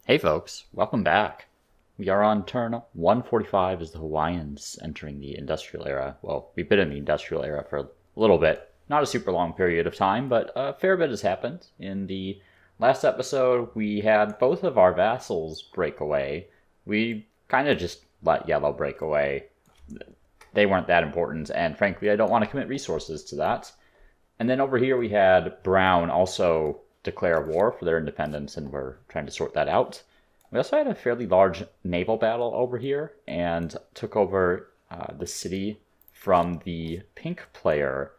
Hey folks, welcome back. We are on turn 145 as the Hawaiians entering the industrial era. Well, we've been in the industrial era for a little bit. Not a super long period of time, but a fair bit has happened. In the last episode, we had both of our vassals break away. We kind of just let Yellow break away. They weren't that important, and frankly, I don't want to commit resources to that. And then over here we had Brown also declare war for their independence, and we're trying to sort that out. We also had a fairly large naval battle over here, and took over the city from the pink player.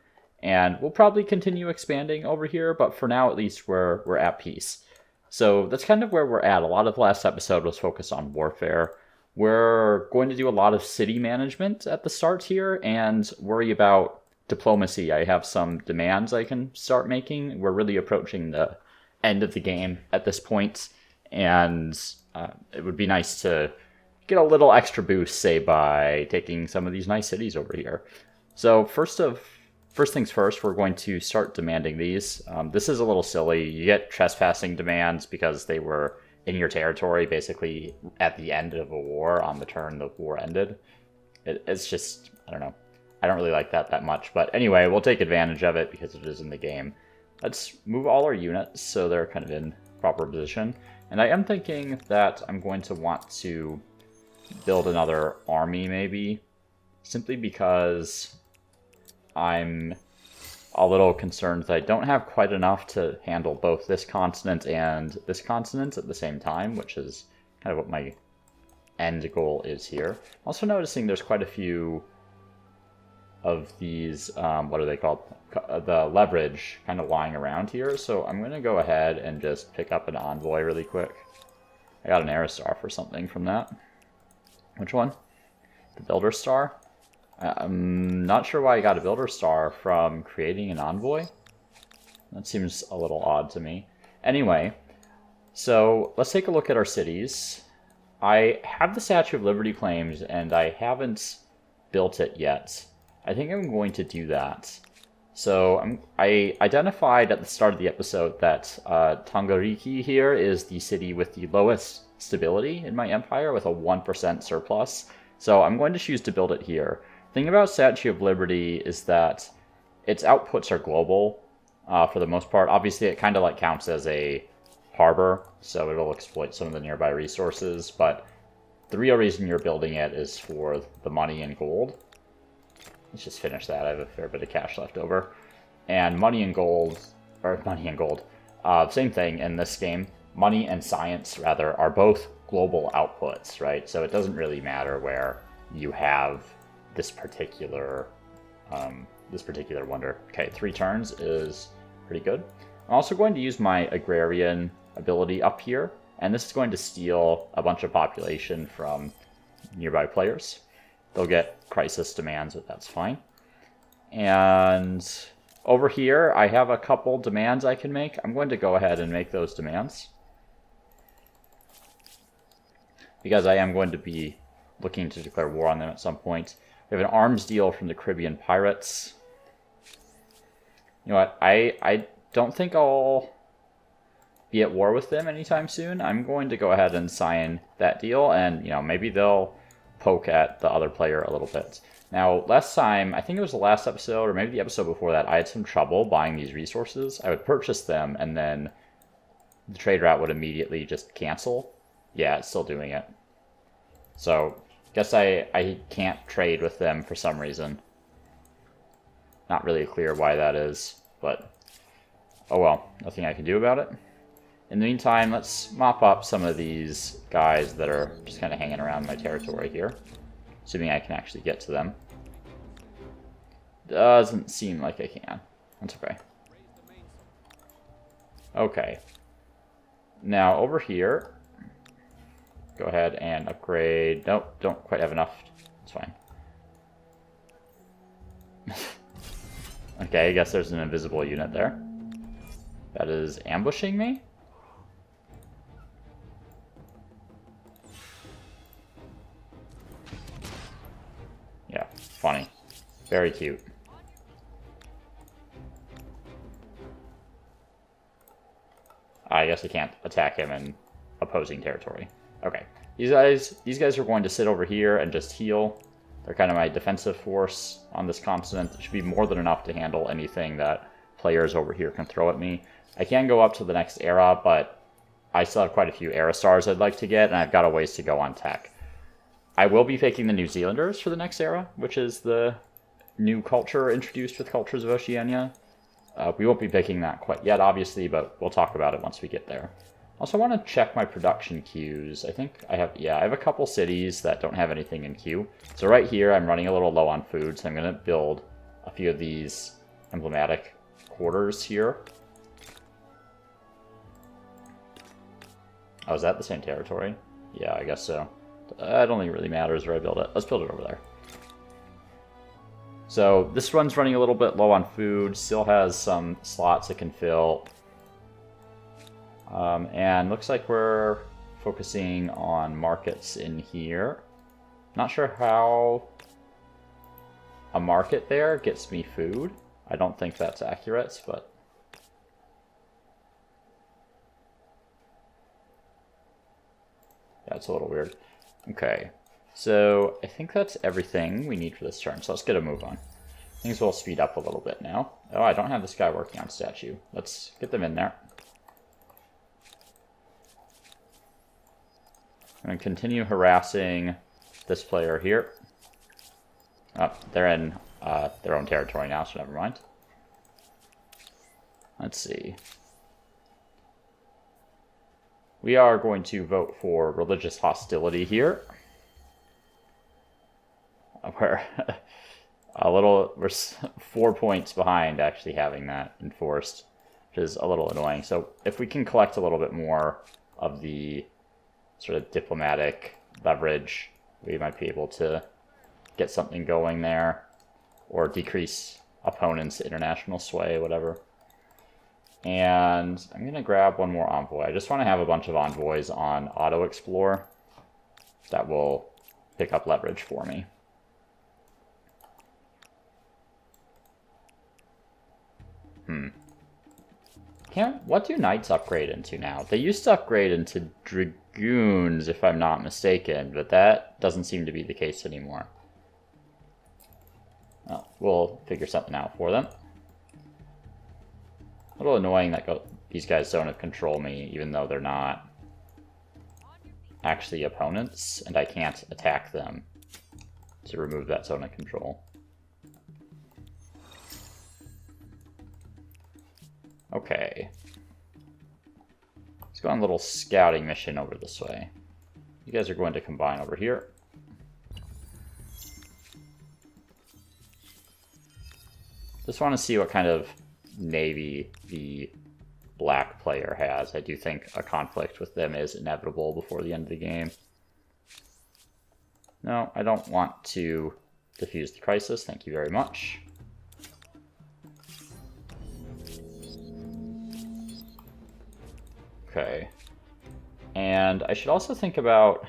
And we'll probably continue expanding over here, but for now at least we're at peace. So that's kind of where we're at. A lot of the last episode was focused on warfare. We're going to do a lot of city management at the start here, and worry about diplomacy. I have some demands I can start making. We're really approaching the end of the game at this point, and it would be nice to get a little extra boost, say, by taking some of these nice cities over here. So first things first, we're going to start demanding these. This is a little silly. You get trespassing demands because they were in your territory basically at the end of a war on the turn the war ended. It's just, I don't know. I don't really like that much. But anyway, we'll take advantage of it because it is in the game. Let's move all our units so they're kind of in proper position. And I am thinking that I'm going to want to build another army maybe. Simply because I'm a little concerned that I don't have quite enough to handle both this continent and this continent at the same time, which is kind of what my end goal is here. I'm also noticing there's quite a few of these, what are they called? The leverage kind of lying around here. So I'm going to go ahead and just pick up an envoy really quick. I got an Aristar for something from that. Which one? The Builder Star? I'm not sure why I got a Builder Star from creating an envoy. That seems a little odd to me. Anyway, so let's take a look at our cities. I have the Statue of Liberty claims, and I haven't built it yet. I think I'm going to do that. So I identified at the start of the episode that Tangariki here is the city with the lowest stability in my empire, with a 1% surplus. So I'm going to choose to build it here. The thing about Statue of Liberty is that its outputs are global for the most part. Obviously, it kind of like counts as a harbor, so it'll exploit some of the nearby resources. But the real reason you're building it is for the money and gold. Let's just finish that. I have a fair bit of cash left over. And money and gold, same thing in this game. Money and science, rather, are both global outputs, right? So it doesn't really matter where you have this particular wonder. Okay, 3 turns is pretty good. I'm also going to use my agrarian ability up here, and this is going to steal a bunch of population from nearby players. They'll get crisis demands, but that's fine. And over here, I have a couple demands I can make. I'm going to go ahead and make those demands, because I am going to be looking to declare war on them at some point. We have an arms deal from the Caribbean pirates. You know what? I don't think I'll be at war with them anytime soon. I'm going to go ahead and sign that deal, and maybe they'll poke at the other player a little bit. Now, last time, I think it was the last episode, or maybe the episode before that, I had some trouble buying these resources. I would purchase them, and then the trade route would immediately just cancel. Yeah, it's still doing it. So, guess I can't trade with them for some reason. Not really clear why that is, but oh well, nothing I can do about it. In the meantime, let's mop up some of these guys that are just kind of hanging around my territory here. Assuming I can actually get to them. Doesn't seem like I can. That's okay. Okay. Now, over here, go ahead and upgrade. Nope, don't quite have enough. It's fine. Okay, I guess there's an invisible unit there. That is ambushing me? Yeah, funny. Very cute. I guess I can't attack him in a opposing territory. Okay, these guys are going to sit over here and just heal. They're kind of my defensive force on this continent. It should be more than enough to handle anything that players over here can throw at me. I can go up to the next era, but I still have quite a few era stars I'd like to get, and I've got a ways to go on tech. I will be picking the New Zealanders for the next era, which is the new culture introduced with Cultures of Oceania. We won't be picking that quite yet, obviously, but we'll talk about it once we get there. Also want to check my production queues. I think I have a couple cities that don't have anything in queue. So right here, I'm running a little low on food, so I'm going to build a few of these emblematic quarters here. Oh, is that the same territory? Yeah, I guess so. I don't think it really matters where I build it. Let's build it over there. So this one's running a little bit low on food, still has some slots it can fill. And looks like we're focusing on markets in here. Not sure how a market there gets me food. I don't think that's accurate, but... yeah, it's a little weird. Okay, so I think that's everything we need for this turn, so let's get a move on. Things will speed up a little bit now. Oh, I don't have this guy working on statue. Let's get them in there. I'm going to continue harassing this player here. Oh, they're in their own territory now, so never mind. Let's see. We are going to vote for religious hostility here. We're we're 4 points behind actually having that enforced, which is a little annoying. So if we can collect a little bit more of the sort of diplomatic leverage, we might be able to get something going there, or decrease opponents' international sway, whatever. And I'm going to grab one more envoy. I just want to have a bunch of envoys on auto-explore that will pick up leverage for me. What do knights upgrade into now? They used to upgrade into dragoons, if I'm not mistaken, but that doesn't seem to be the case anymore. Well, we'll figure something out for them. A little annoying that these guys don't control me, even though they're not actually opponents, and I can't attack them to remove that zone of control. Okay. Let's go on a little scouting mission over this way. You guys are going to combine over here. Just want to see what kind of navy the black player has. I do think a conflict with them is inevitable before the end of the game. No, I don't want to defuse the crisis. Thank you very much. Okay. And I should also think about...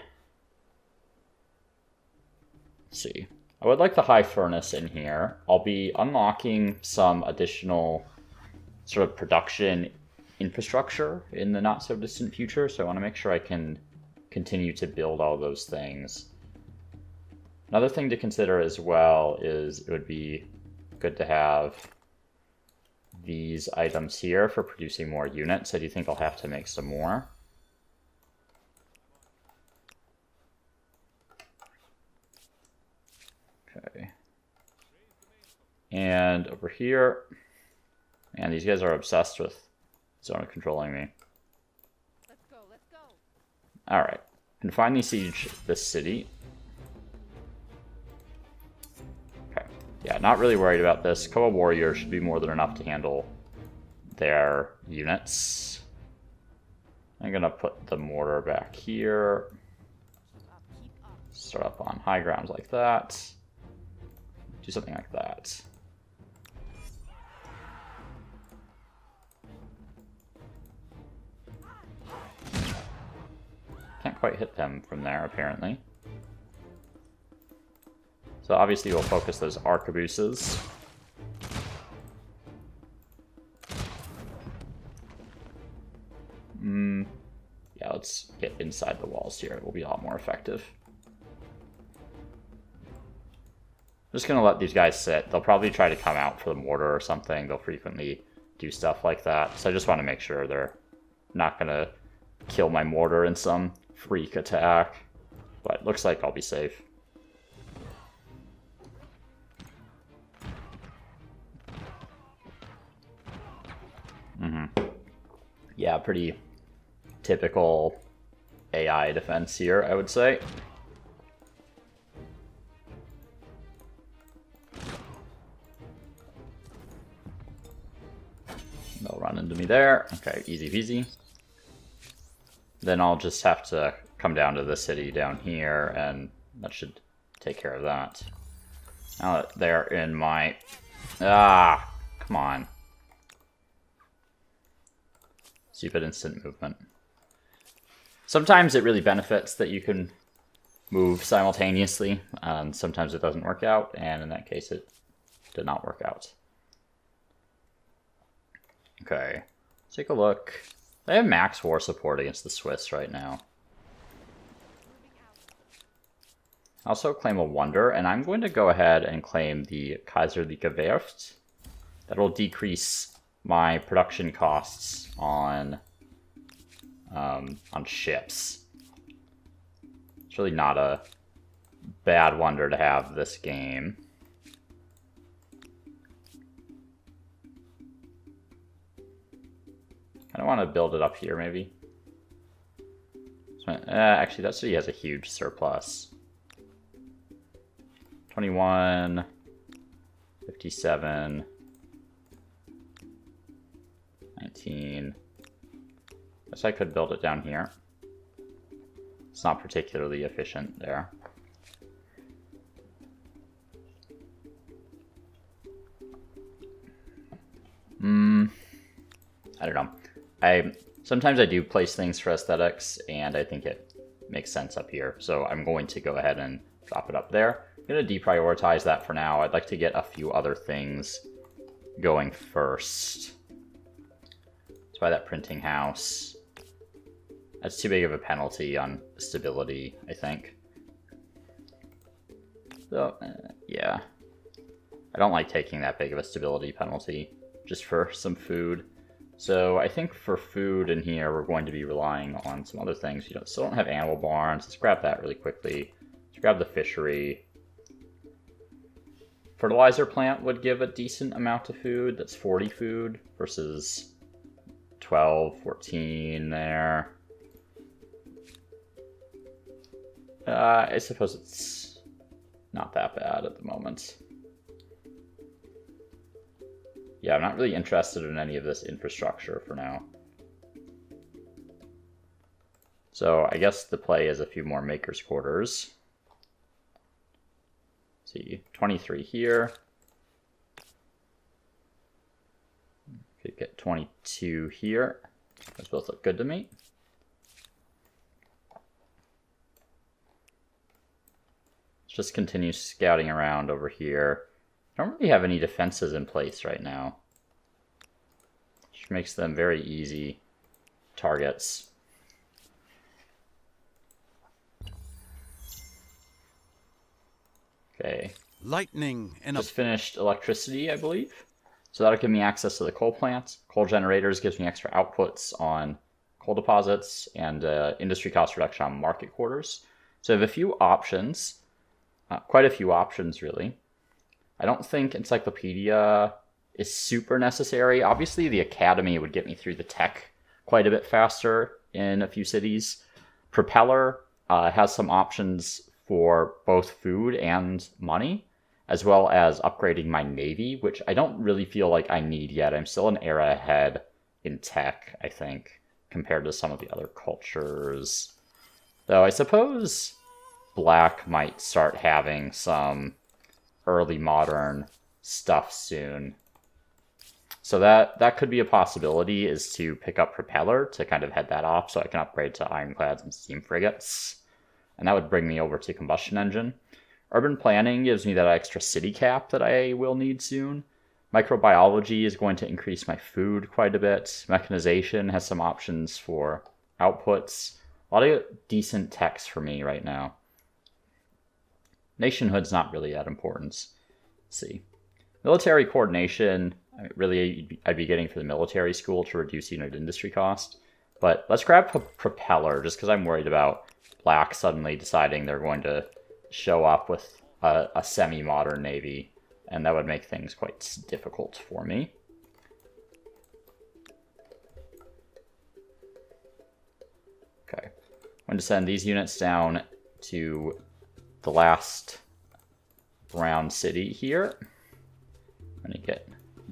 let's see. I would like the high furnace in here. I'll be unlocking some additional sort of production infrastructure in the not so distant future, so I want to make sure I can continue to build all those things. Another thing to consider as well is it would be good to have these items here for producing more units. I do think I'll have to make some more. Okay. And over here, man, these guys are obsessed with zone of controlling me. Let's go, let's go. Alright. Can finally siege this city. Okay. Yeah, not really worried about this. Koa warrior should be more than enough to handle their units. I'm gonna put the mortar back here. Start up on high ground like that. Do something like that. Can't quite hit them from there, apparently. So obviously we'll focus those arquebuses. Yeah, let's get inside the walls here. It will be a lot more effective. I'm just going to let these guys sit. They'll probably try to come out for the mortar or something. They'll frequently do stuff like that. So I just want to make sure they're not going to kill my mortar in some freak attack. But it looks like I'll be safe. Yeah, pretty typical AI defense here, I would say. They'll run into me there. Okay, easy peasy. Then I'll just have to come down to the city down here, and that should take care of that. Now that they're in my... Ah, come on. Stupid instant movement. Sometimes it really benefits that you can move simultaneously, and sometimes it doesn't work out, and in that case it did not work out. Okay, let's take a look. They have max war support against the Swiss right now. I also claim a wonder, and I'm going to go ahead and claim the Kaiserliche Werft. That'll decrease my production costs on ships. It's really not a bad wonder to have this game. I don't want to build it up here, maybe. So, actually, that city has a huge surplus. 21, 57, 19. Guess I could build it down here. It's not particularly efficient there. I don't know. Sometimes I do place things for aesthetics, and I think it makes sense up here. So I'm going to go ahead and drop it up there. I'm going to deprioritize that for now. I'd like to get a few other things going first. Let's buy that printing house. That's too big of a penalty on stability, I think. So, yeah. I don't like taking that big of a stability penalty just for some food. So I think for food in here, we're going to be relying on some other things. Still don't have animal barns. Let's grab that really quickly. Let's grab the fishery. Fertilizer plant would give a decent amount of food. That's 40 food versus 12, 14 there. I suppose it's not that bad at the moment. Yeah, I'm not really interested in any of this infrastructure for now. So I guess the play is a few more makers' quarters. Let's see, 23 here. Could get 22 here. Those both look good to me. Let's just continue scouting around over here. I don't really have any defenses in place right now, which makes them very easy targets. Okay. Lightning and just finished electricity, I believe. So that'll give me access to the coal plants. Coal generators gives me extra outputs on coal deposits and industry cost reduction on market quarters. So I have a few options, quite a few options really. I don't think Encyclopedia is super necessary. Obviously, the Academy would get me through the tech quite a bit faster in a few cities. Propeller has some options for both food and money, as well as upgrading my navy, which I don't really feel like I need yet. I'm still an era ahead in tech, I think, compared to some of the other cultures. Though I suppose Black might start having some early modern stuff soon. So that could be a possibility, is to pick up Propeller to kind of head that off so I can upgrade to Ironclads and Steam Frigates. And that would bring me over to Combustion Engine. Urban Planning gives me that extra city cap that I will need soon. Microbiology is going to increase my food quite a bit. Mechanization has some options for outputs. A lot of decent techs for me right now. Nationhood's not really that important. Let's see. Military coordination, really I'd be getting for the military school to reduce unit industry cost. But let's grab propeller, just because I'm worried about Black suddenly deciding they're going to show up with a semi-modern navy, and that would make things quite difficult for me. Okay, I'm going to send these units down to the last brown city here. I'm going to get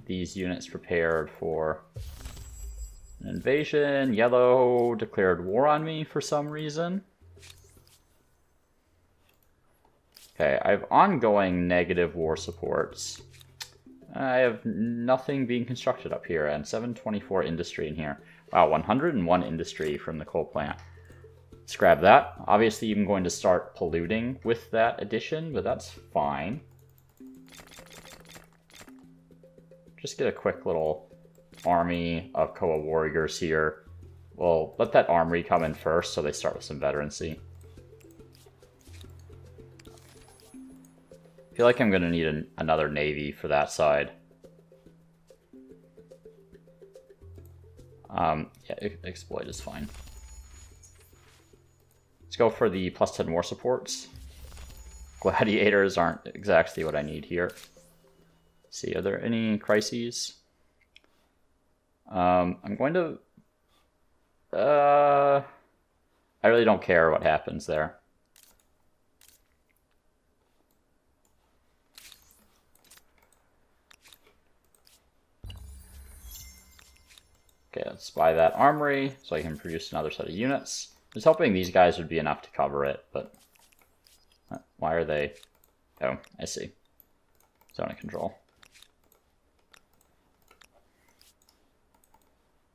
these units prepared for an invasion. Yellow declared war on me for some reason. Okay, I have ongoing negative war supports. I have nothing being constructed up here, and 724 industry in here. Wow, 101 industry from the coal plant. Let's grab that. Obviously, I'm going to start polluting with that addition, but that's fine. Just get a quick little army of Koa warriors here. We'll let that armory come in first, so they start with some veterancy. I feel like I'm going to need another navy for that side. Yeah, exploit is fine. Let's go for the +10 war supports. Gladiators aren't exactly what I need here. Let's see, are there any crises? I'm going to... I really don't care what happens there. Okay, let's buy that armory so I can produce another set of units. I was hoping these guys would be enough to cover it, but why are they? Oh, I see. Zone of control.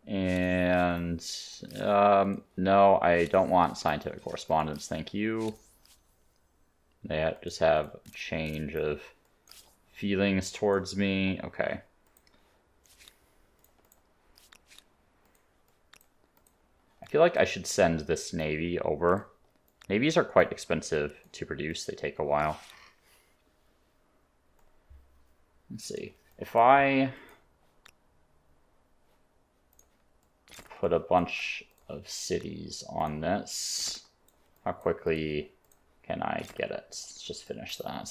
And no, I don't want scientific correspondence, thank you. They just have a change of feelings towards me. Okay. I feel like I should send this navy over. Navies are quite expensive to produce. They take a while. Let's see. If I put a bunch of cities on this, how quickly can I get it? Let's just finish that.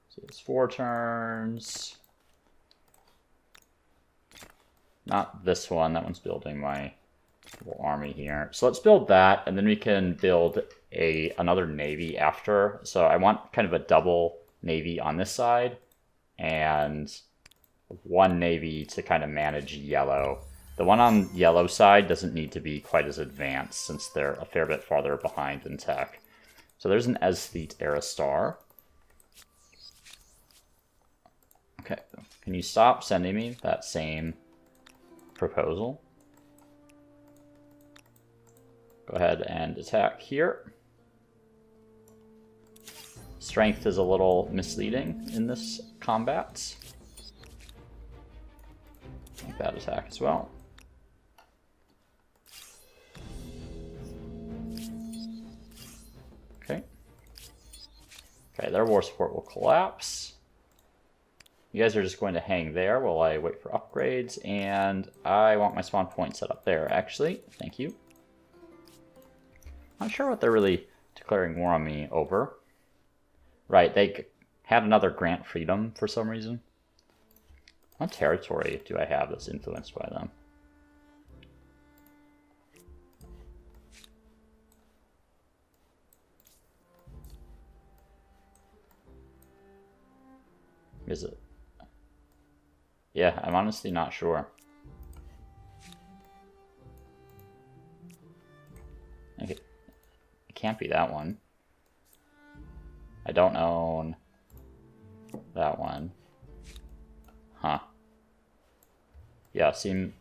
So it's 4 turns. Not this one. That one's building my little army here. So let's build that, and then we can build another navy after. So I want kind of a double navy on this side, and one navy to kind of manage yellow. The one on yellow side doesn't need to be quite as advanced since they're a fair bit farther behind in tech. So there's an Aesthete era star. Okay, can you stop sending me that same proposal? Go ahead and attack here. Strength is a little misleading in this combat. Make that attack as well. Okay. Okay, their war support will collapse. You guys are just going to hang there while I wait for upgrades, and I want my spawn point set up there, actually. Thank you. Not sure what they're really declaring war on me over. Right, they had another grant freedom for some reason. What territory do I have that's influenced by them? Is it? Yeah, I'm honestly not sure. Okay. It can't be that one. I don't own that one. Huh. Yeah, seems...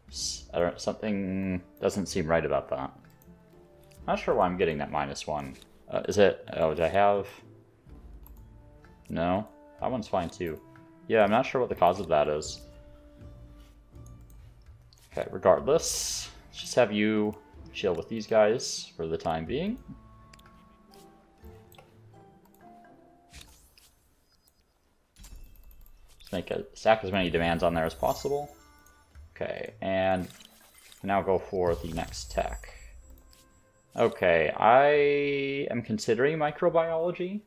something doesn't seem right about that. Not sure why I'm getting that -1. Is it... Oh, do I have... No? That one's fine too. Yeah, I'm not sure what the cause of that is. Okay, regardless, let's just have you chill with these guys for the time being. Stack as many demands on there as possible. Okay, and now go for the next tech. Okay, I am considering microbiology.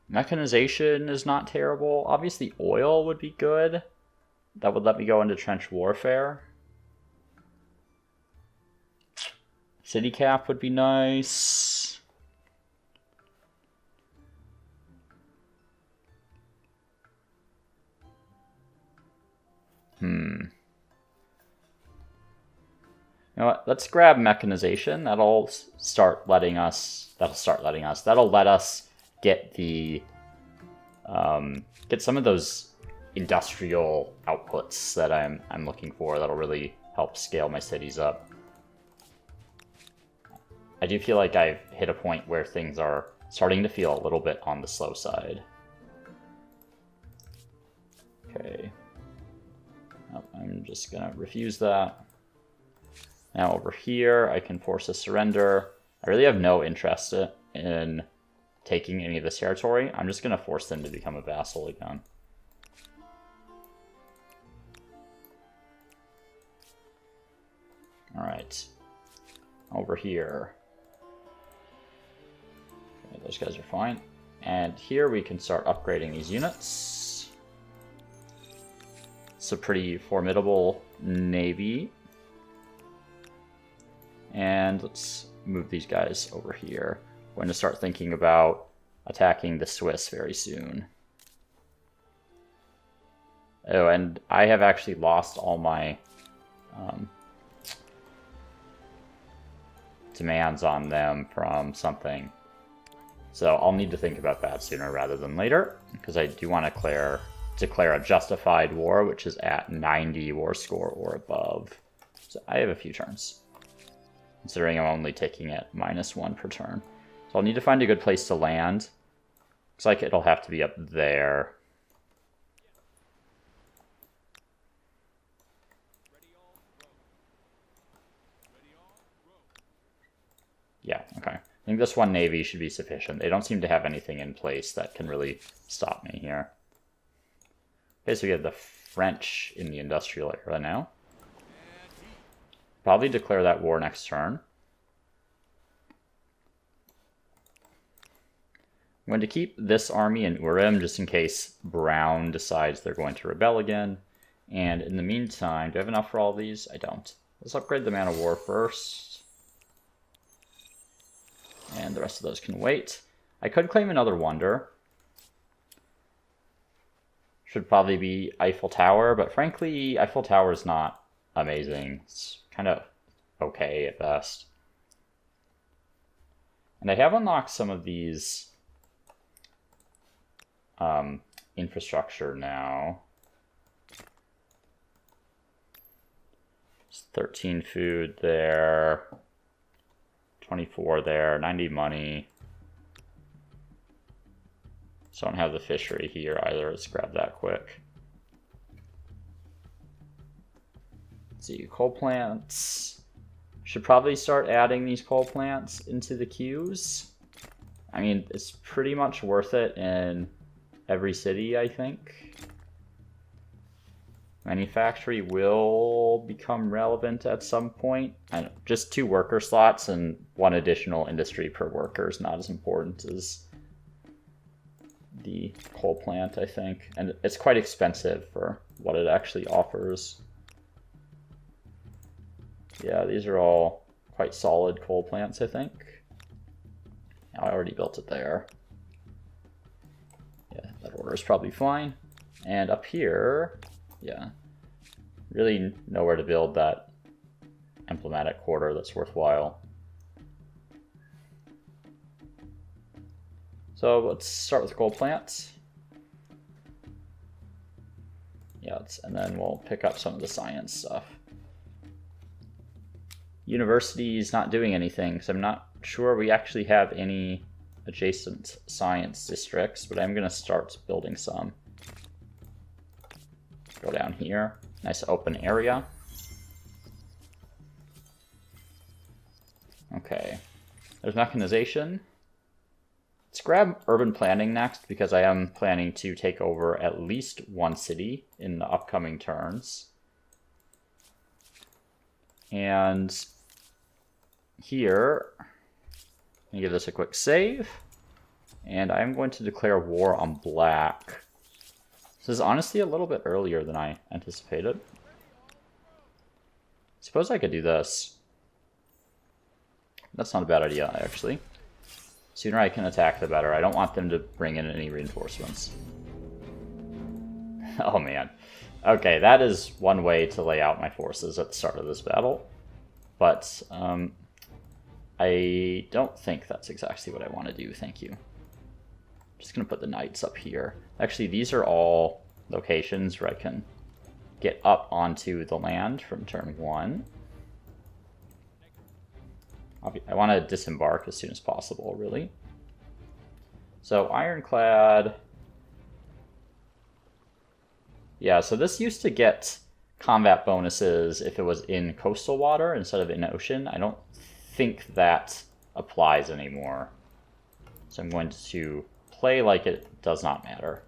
Mechanization is not terrible. Obviously, oil would be good. That would let me go into trench warfare. City cap would be nice. You know what? Let's grab mechanization. That'll let us get the get some of those industrial outputs that I'm looking for. That'll really help scale my cities up. I do feel like I've hit a point where things are starting to feel a little bit on the slow side. Okay. Oh, I'm just gonna refuse that. Now over here, I can force a surrender. I really have no interest in taking any of this territory. I'm just gonna force them to become a vassal again. Alright. Over here. Okay, those guys are fine. And here we can start upgrading these units. It's a pretty formidable navy. And let's move these guys over here. We're going to start thinking about attacking the Swiss very soon. Oh, and I have actually lost all my demands on them from something. So I'll need to think about that sooner rather than later, because I do want to declare a justified war, which is at 90 war score or above. So I have a few turns, considering I'm only taking it -1 per turn. So I'll need to find a good place to land. Looks like it'll have to be up there. Yeah, okay. I think this one navy should be sufficient. They don't seem to have anything in place that can really stop me here. Okay, so we have the French in the industrial era now. Probably declare that war next turn. I'm going to keep this army in Urim just in case Brown decides they're going to rebel again. And in the meantime, do I have enough for all these? I don't. Let's upgrade the man of war first. And the rest of those can wait. I could claim another wonder. Should probably be Eiffel Tower, but frankly, Eiffel Tower is not amazing. It's kind of okay at best. And I have unlocked some of these infrastructure now. It's 13 food there. 24 there, 90 money. So I don't have the fishery here either. Let's grab that quick. Let's see, coal plants. Should probably start adding these coal plants into the queues. I mean, it's pretty much worth it in every city, I think. Manufactory will become relevant at some point. And just 2 worker slots and 1 additional industry per worker is not as important as the coal plant, I think. And it's quite expensive for what it actually offers. Yeah, these are all quite solid coal plants, I think. I already built it there. Yeah, that order is probably fine. And up here, yeah, really nowhere to build that emblematic quarter that's worthwhile. So let's start with the coal plants. Yeah, and then we'll pick up some of the science stuff. University is not doing anything, so I'm not sure we actually have any adjacent science districts, but I'm going to start building some. Go down here. Nice open area. Okay. There's mechanization. Let's grab urban planning next, because I am planning to take over at least one city in the upcoming turns. And here, I'm going to give this a quick save. And I'm going to declare war on black. This is honestly a little bit earlier than I anticipated. Suppose I could do this. That's not a bad idea, actually. Sooner I can attack, the better. I don't want them to bring in any reinforcements. Oh, man. Okay, that is one way to lay out my forces at the start of this battle. But I don't think that's exactly what I want to do, thank you. I'm just going to put the knights up here. Actually, these are all locations where I can get up onto the land from turn 1. I want to disembark as soon as possible, really. So, ironclad. Yeah, so this used to get combat bonuses if it was in coastal water instead of in ocean. I don't think that applies anymore. So I'm going to play like it does not matter.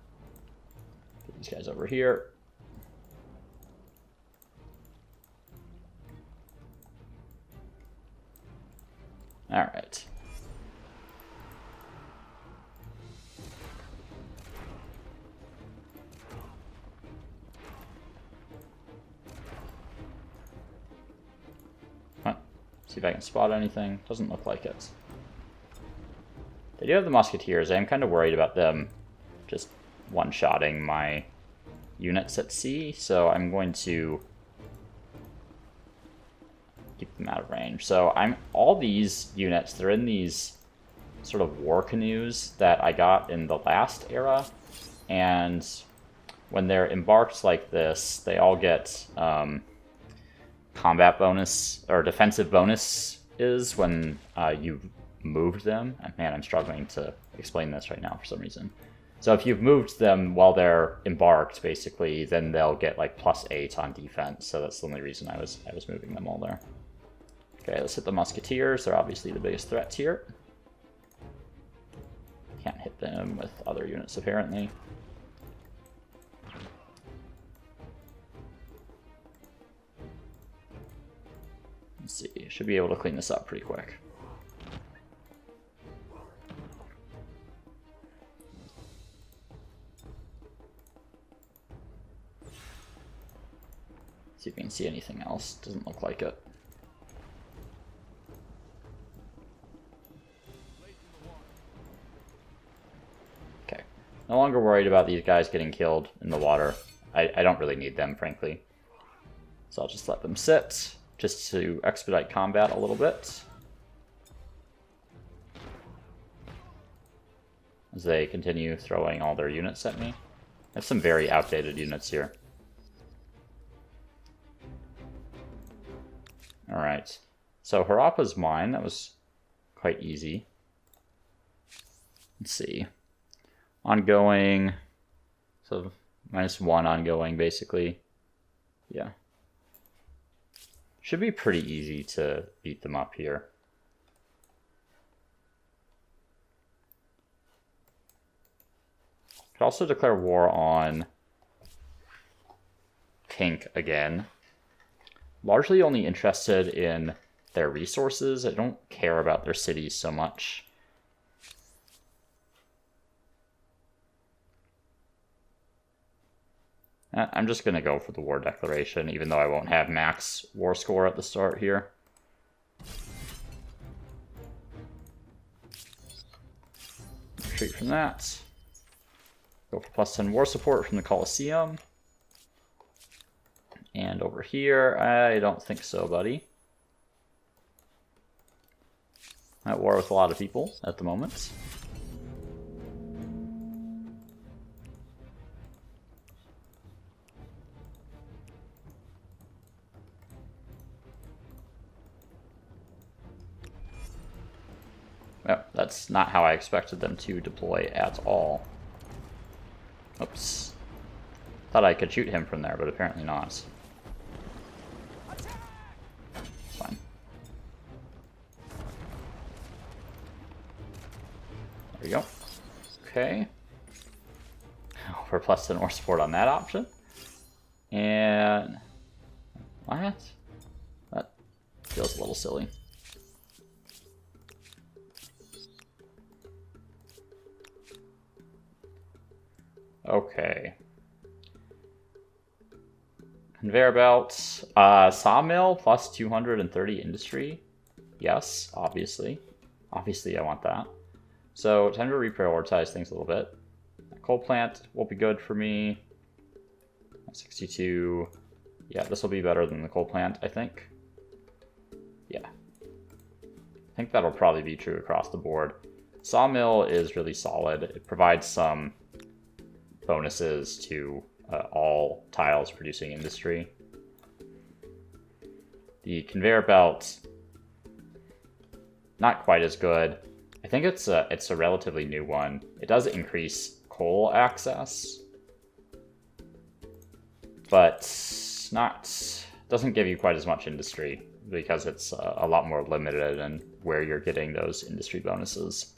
Put these guys over here. All right. Huh. See if I can spot anything. Doesn't look like it. They do have the musketeers. I am kind of worried about them just one-shotting my units at sea, so I'm going to keep them out of range. So all these units, they're in these sort of war canoes that I got in the last era, and when they're embarked like this, they all get combat bonus or defensive bonus is when you moved them. Man, I'm struggling to explain this right now for some reason. So if you've moved them while they're embarked, basically, then they'll get like +8 on defense. So that's the only reason I was moving them all there. Okay, let's hit the musketeers. They're obviously the biggest threat here. Can't hit them with other units apparently. Let's see, should be able to clean this up pretty quick. See if we can see anything else. Doesn't look like it. Okay. No longer worried about these guys getting killed in the water. I don't really need them, frankly. So I'll just let them sit, just to expedite combat a little bit. As they continue throwing all their units at me. I have some very outdated units here. Alright, so Harappa's mine. That was quite easy. Let's see. Ongoing. So -1 ongoing, basically. Yeah. Should be pretty easy to beat them up here. Could also declare war on Pink again. Largely only interested in their resources. I don't care about their cities so much. I'm just going to go for the war declaration, even though I won't have max war score at the start here. Retreat from that. Go for +10 war support from the Colosseum. And over here, I don't think so, buddy. I'm at war with a lot of people at the moment. Well, That's not how I expected them to deploy at all. Oops. Thought I could shoot him from there, but apparently not. It's fine. There we go. Okay. We're plus 10 more support on that option. And... what? That feels a little silly. Okay. Conveyor belts. Sawmill plus 230 industry. Yes, obviously. Obviously I want that. So time to reprioritize things a little bit. Coal plant will be good for me. 62. Yeah, this will be better than the coal plant, I think. Yeah. I think that'll probably be true across the board. Sawmill is really solid. It provides some bonuses to all tiles producing industry. The conveyor belt, not quite as good. I think it's a relatively new one. It does increase coal access, but doesn't give you quite as much industry because it's a lot more limited in where you're getting those industry bonuses.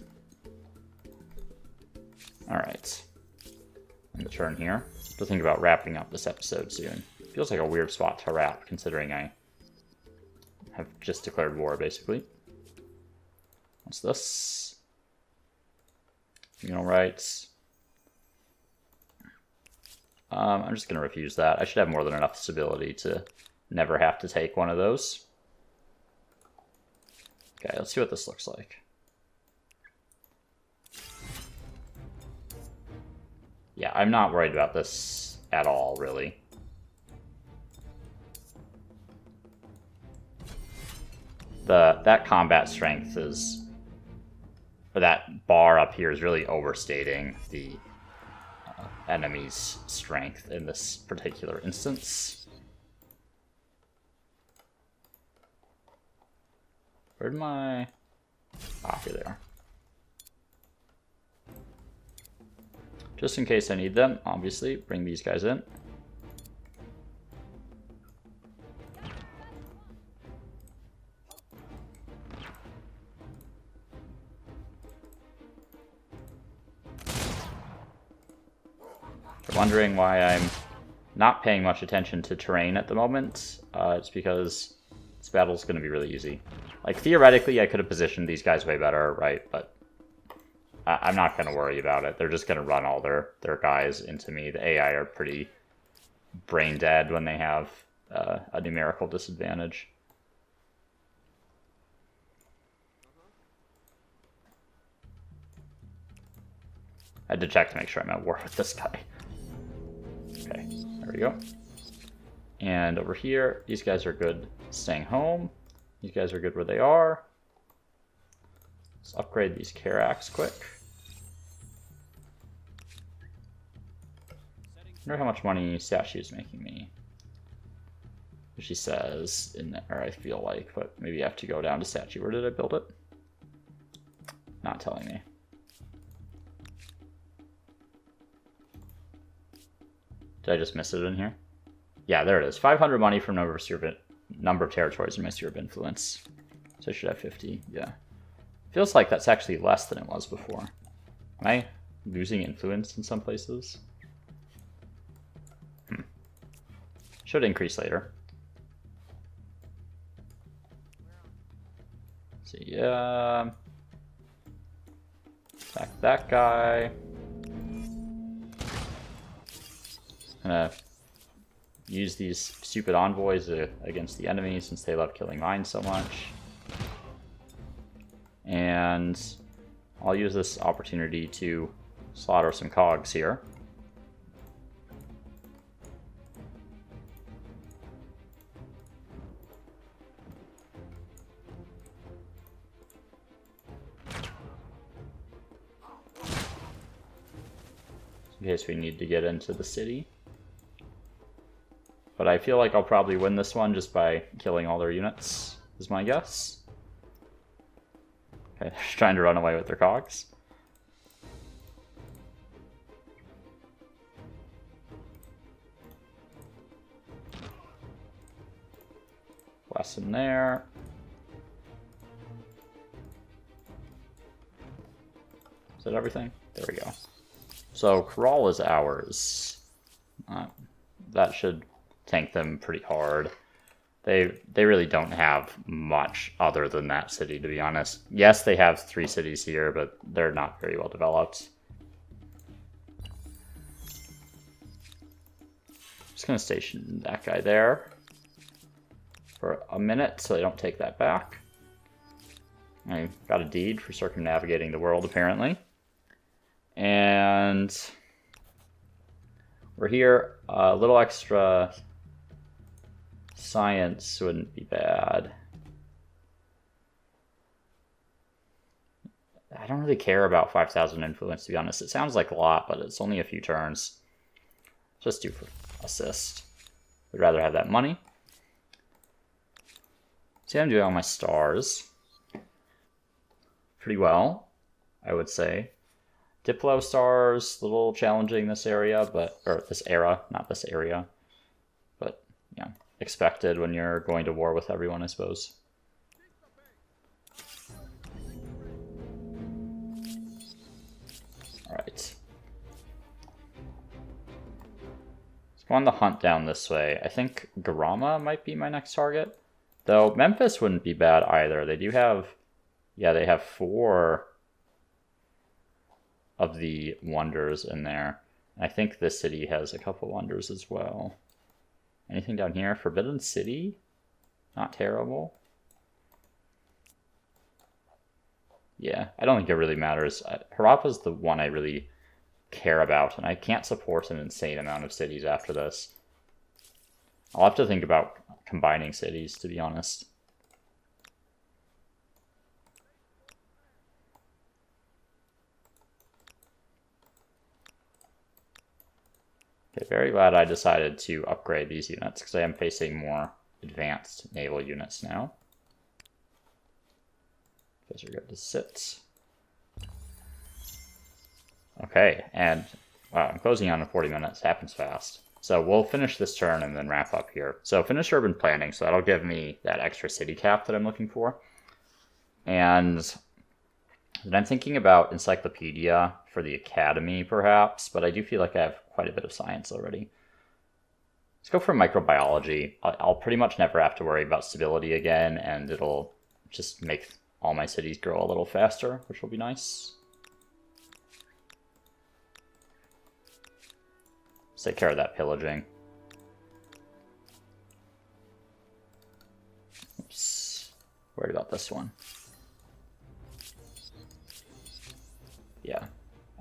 All right. The turn here. To think about wrapping up this episode soon. Feels like a weird spot to wrap, considering I have just declared war, basically. What's this? Communal rights. I'm just going to refuse that. I should have more than enough stability to never have to take one of those. Okay, let's see what this looks like. Yeah, I'm not worried about this at all, really. That combat strength is, or that bar up here is really overstating the enemy's strength in this particular instance. Where'd my... ah, here they are. Just in case I need them, obviously, bring these guys in. If you're wondering why I'm not paying much attention to terrain at the moment, it's because this battle's going to be really easy. Like, theoretically, I could have positioned these guys way better, right? But I'm not going to worry about it. They're just going to run all their guys into me. The AI are pretty brain dead when they have a numerical disadvantage. I had to check to make sure I'm at war with this guy. Okay, there we go. And over here, these guys are good staying home. These guys are good where they are. Let's upgrade these Caracs quick. I wonder how much money Statue is making me. She says in there, I feel like, but maybe I have to go down to Statue. Where did I build it? Not telling me. Did I just miss it in here? Yeah, there it is. 500 money from number of territories in my sphere of influence. So I should have 50, yeah. Feels like that's actually less than it was before. Am I losing influence in some places? Should increase later. So yeah. Attack that guy. Gonna use these stupid envoys against the enemy since they love killing mine so much. And I'll use this opportunity to slaughter some cogs here. In case we need to get into the city. But I feel like I'll probably win this one just by killing all their units, is my guess. Okay, they're just trying to run away with their cogs. Blast him there. Is that everything? There we go. So Caral is ours. That should tank them pretty hard. They really don't have much other than that city, to be honest. Yes, they have 3 cities here, but they're not very well developed. Just gonna station that guy there for a minute so they don't take that back. I got a deed for circumnavigating the world, apparently. And we're here. A little extra science wouldn't be bad. I don't really care about 5,000 influence, to be honest. It sounds like a lot, but it's only a few turns. Just do for assist. Would rather have that money. See, I'm doing all my stars pretty well, I would say. Diplo stars, a little challenging this area, or this era, not this area. But, yeah, expected when you're going to war with everyone, I suppose. Alright. Let's go on the hunt down this way. I think Garama might be my next target. Though Memphis wouldn't be bad either. They do have... Yeah, they have 4 of the wonders in there. I think this city has a couple wonders as well. Anything down here? Forbidden City? Not terrible. Yeah, I don't think it really matters. Harappa's the one I really care about, and I can't support an insane amount of cities after this. I'll have to think about combining cities, to be honest. Okay, very glad I decided to upgrade these units, because I am facing more advanced naval units now. Those are good to sit. Okay, and wow, I'm closing on in 40 minutes. Happens fast. So we'll finish this turn and then wrap up here. So finish urban planning, so that'll give me that extra city cap that I'm looking for. And then I'm thinking about encyclopedia for the academy, perhaps, but I do feel like I have quite a bit of science already. Let's go for microbiology. I'll pretty much never have to worry about stability again, and it'll just make all my cities grow a little faster, which will be nice. Let's take care of that pillaging. Oops. Worried about this one. Yeah.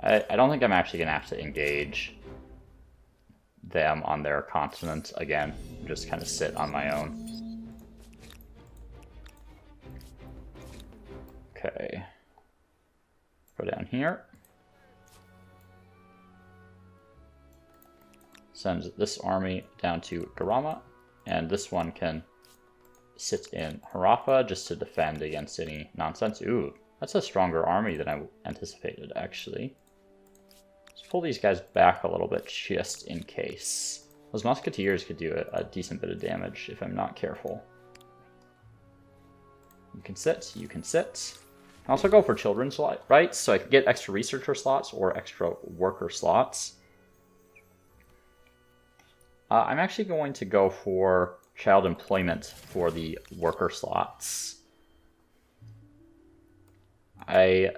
I don't think I'm actually going to have to engage them on their continent again. Just kind of sit on my own. Okay. Go down here. Send this army down to Garama, and this one can sit in Harappa just to defend against any nonsense. Ooh, that's a stronger army than I anticipated, actually. Let's pull these guys back a little bit just in case. Those musketeers could do a decent bit of damage if I'm not careful. You can sit, you can sit. I also go for children's rights, so I can get extra researcher slots or extra worker slots. I'm actually going to go for child employment for the worker slots. The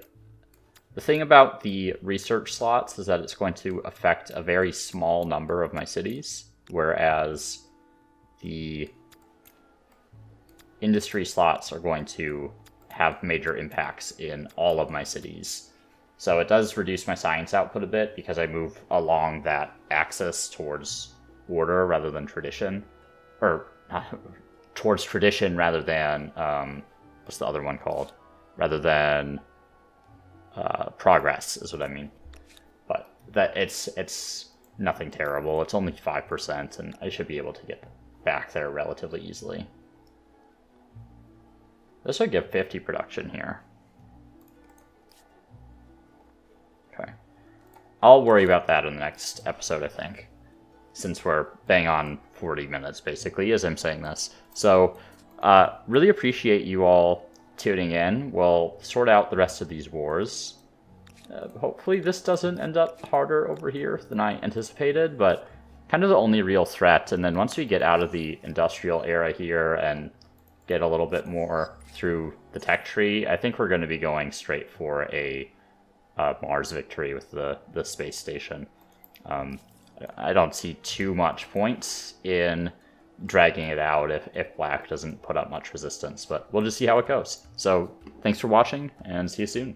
thing about the research slots is that it's going to affect a very small number of my cities, whereas the industry slots are going to have major impacts in all of my cities. So it does reduce my science output a bit because I move along that axis towards order rather than tradition, or towards tradition rather than what's the other one called? Rather than progress is what I mean. But that it's nothing terrible. It's only 5%, and I should be able to get back there relatively easily. This would give 50 production here. I'll worry about that in the next episode, I think, since we're bang on 40 minutes, basically, as I'm saying this. So, really appreciate you all tuning in. We'll sort out the rest of these wars. Hopefully this doesn't end up harder over here than I anticipated, but kind of the only real threat. And then once we get out of the industrial era here and get a little bit more through the tech tree, I think we're going to be going straight for a Mars victory with the space station. I don't see too much points in dragging it out if Black doesn't put up much resistance, but we'll just see how it goes. So thanks for watching, and see you soon.